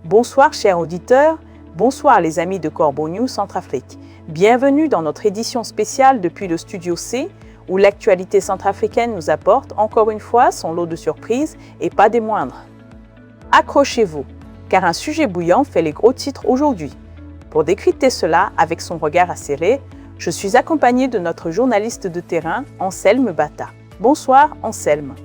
Bonsoir chers auditeurs, bonsoir les amis de Corbeau News Centrafrique. Bienvenue dans notre édition spéciale depuis le Studio C, où l'actualité centrafricaine nous apporte encore une fois son lot de surprises et pas des moindres. Accrochez-vous, car un sujet bouillant fait les gros titres aujourd'hui. Pour décrypter cela avec son regard acéré, je suis accompagné de notre journaliste de terrain, Anselme Bata. Bonsoir Anselme.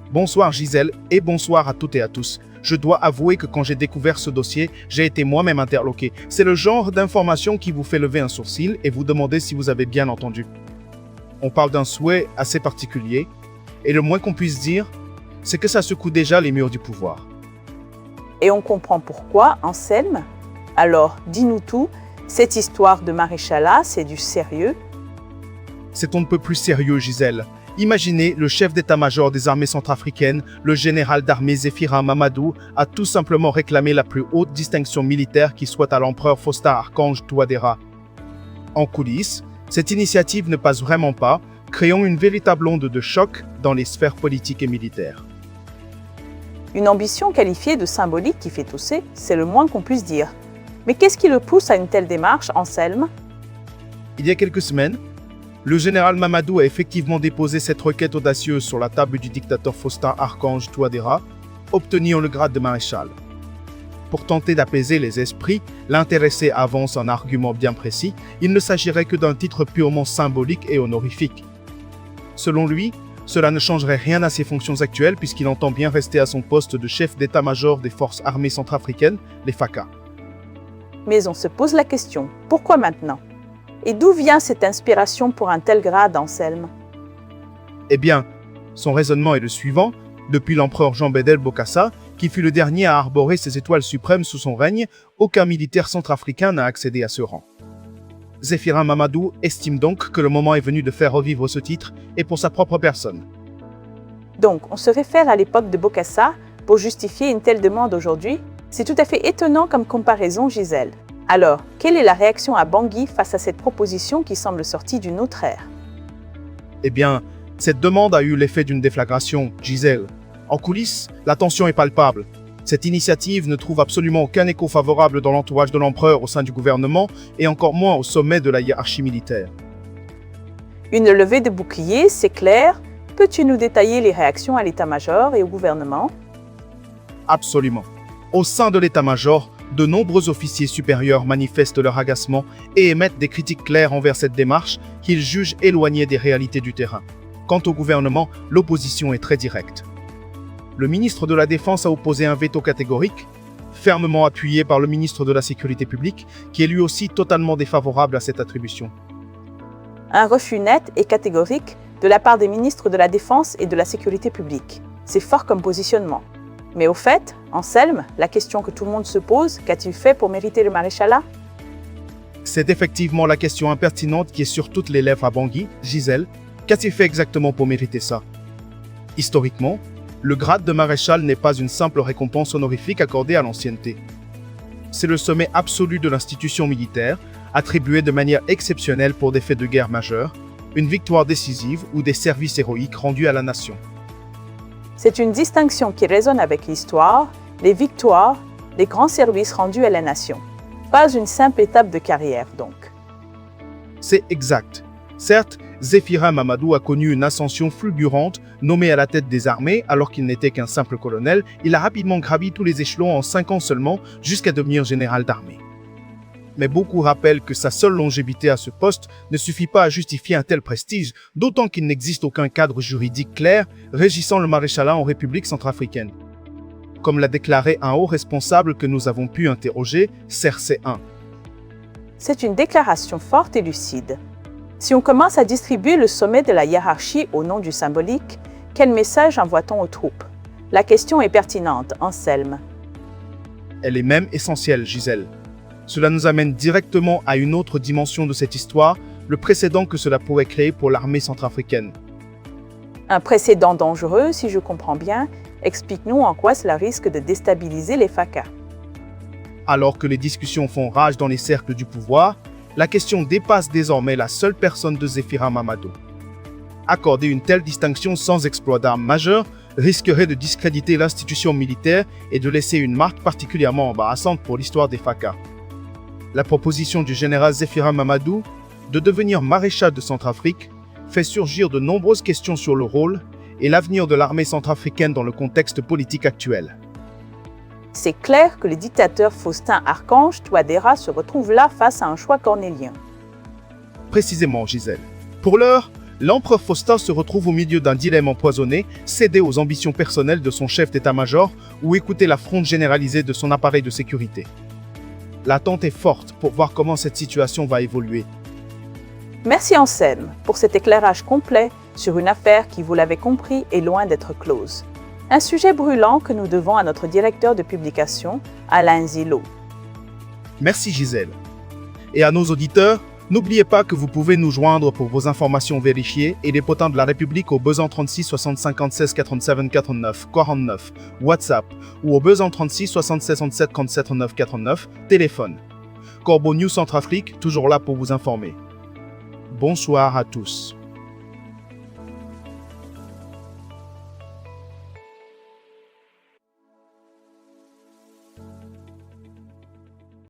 Bonsoir Gisèle et bonsoir à toutes et à tous. Je dois avouer que quand j'ai découvert ce dossier, j'ai été moi-même interloqué. C'est le genre d'information qui vous fait lever un sourcil et vous demander si vous avez bien entendu. On parle d'un souhait assez particulier, et le moins qu'on puisse dire, c'est que ça secoue déjà les murs du pouvoir. Et on comprend pourquoi, Anselme. Alors, dis-nous tout, cette histoire de Maréchalat, c'est du sérieux? C'est on ne peut plus sérieux, Gisèle. Imaginez, le chef d'état-major des armées centrafricaines, le général d'armée Zéphira Mamadou, a tout simplement réclamé la plus haute distinction militaire qui soit à l'empereur Faustin Archange Touadéra. En coulisses, cette initiative ne passe vraiment pas, créant une véritable onde de choc dans les sphères politiques et militaires. Une ambition qualifiée de symbolique qui fait tousser, c'est le moins qu'on puisse dire. Mais qu'est-ce qui le pousse à une telle démarche, Anselme? Il y a quelques semaines, le général Mamadou a effectivement déposé cette requête audacieuse sur la table du dictateur Faustin Archange Touadéra, obtenant le grade de maréchal. Pour tenter d'apaiser les esprits, l'intéressé avance un argument bien précis, il ne s'agirait que d'un titre purement symbolique et honorifique. Selon lui, cela ne changerait rien à ses fonctions actuelles puisqu'il entend bien rester à son poste de chef d'état-major des forces armées centrafricaines, les FACA. Mais on se pose la question, pourquoi maintenant? Et d'où vient cette inspiration pour un tel grade, Anselme? Eh bien, son raisonnement est le suivant. Depuis l'empereur Jean-Bédel Bokassa, qui fut le dernier à arborer ses étoiles suprêmes sous son règne, aucun militaire centrafricain n'a accédé à ce rang. Zéphira Mamadou estime donc que le moment est venu de faire revivre ce titre, et pour sa propre personne. Donc, on se réfère à l'époque de Bokassa pour justifier une telle demande aujourd'hui? C'est tout à fait étonnant comme comparaison, Gisèle. Alors, quelle est la réaction à Bangui face à cette proposition qui semble sortie d'une autre ère? Eh bien, cette demande a eu l'effet d'une déflagration, Gisèle. En coulisses, la tension est palpable. Cette initiative ne trouve absolument aucun écho favorable dans l'entourage de l'empereur au sein du gouvernement et encore moins au sommet de la hiérarchie militaire. Une levée de bouclier, c'est clair. Peux-tu nous détailler les réactions à l'état-major et au gouvernement? Absolument. Au sein de l'état-major, de nombreux officiers supérieurs manifestent leur agacement et émettent des critiques claires envers cette démarche qu'ils jugent éloignée des réalités du terrain. Quant au gouvernement, l'opposition est très directe. Le ministre de la Défense a opposé un veto catégorique, fermement appuyé par le ministre de la Sécurité publique, qui est lui aussi totalement défavorable à cette attribution. Un refus net et catégorique de la part des ministres de la Défense et de la Sécurité publique. C'est fort comme positionnement. Mais au fait, Anselme, la question que tout le monde se pose, qu'a-t-il fait pour mériter le maréchalat? C'est effectivement la question impertinente qui est sur toutes les lèvres à Bangui, Gisèle. Qu'a-t-il fait exactement pour mériter ça? Historiquement, le grade de maréchal n'est pas une simple récompense honorifique accordée à l'ancienneté. C'est le sommet absolu de l'institution militaire, attribué de manière exceptionnelle pour des faits de guerre majeurs, une victoire décisive ou des services héroïques rendus à la nation. C'est une distinction qui résonne avec l'histoire, les victoires, les grands services rendus à la nation. Pas une simple étape de carrière, donc. C'est exact. Certes, Zéphira Mamadou a connu une ascension fulgurante, nommé à la tête des armées alors qu'il n'était qu'un simple colonel. Il a rapidement gravi tous les échelons en 5 ans seulement, jusqu'à devenir général d'armée. Mais beaucoup rappellent que sa seule longévité à ce poste ne suffit pas à justifier un tel prestige, d'autant qu'il n'existe aucun cadre juridique clair régissant le maréchalat en République centrafricaine. Comme l'a déclaré un haut responsable que nous avons pu interroger, Cercé 1. C'est une déclaration forte et lucide. Si on commence à distribuer le sommet de la hiérarchie au nom du symbolique, quel message envoie-t-on aux troupes? La question est pertinente, Anselme. Elle est même essentielle, Gisèle. Cela nous amène directement à une autre dimension de cette histoire, le précédent que cela pourrait créer pour l'armée centrafricaine. Un précédent dangereux, si je comprends bien. Explique-nous en quoi cela risque de déstabiliser les FACA. Alors que les discussions font rage dans les cercles du pouvoir, la question dépasse désormais la seule personne de Zéphira Mamadou. Accorder une telle distinction sans exploit d'armes majeures risquerait de discréditer l'institution militaire et de laisser une marque particulièrement embarrassante pour l'histoire des FACA. La proposition du général Zéphira Mamadou de devenir maréchal de Centrafrique fait surgir de nombreuses questions sur le rôle et l'avenir de l'armée centrafricaine dans le contexte politique actuel. C'est clair que le dictateur Faustin Archange Touadéra se retrouve là face à un choix cornélien. Précisément, Gisèle. Pour l'heure, l'empereur Faustin se retrouve au milieu d'un dilemme empoisonné, céder aux ambitions personnelles de son chef d'état-major ou écouter la fronde généralisée de son appareil de sécurité. L'attente est forte pour voir comment cette situation va évoluer. Merci Anselme pour cet éclairage complet sur une affaire qui, vous l'avez compris, est loin d'être close. Un sujet brûlant que nous devons à notre directeur de publication, Alain Zilo. Merci Gisèle. Et à nos auditeurs, n'oubliez pas que vous pouvez nous joindre pour vos informations vérifiées et les potins de la République au besoin 36 65 16 87 49 49 WhatsApp ou au besoin 36 76 67 37 9 49 téléphone. Corbeau News Centrafrique, toujours là pour vous informer. Bonsoir à tous.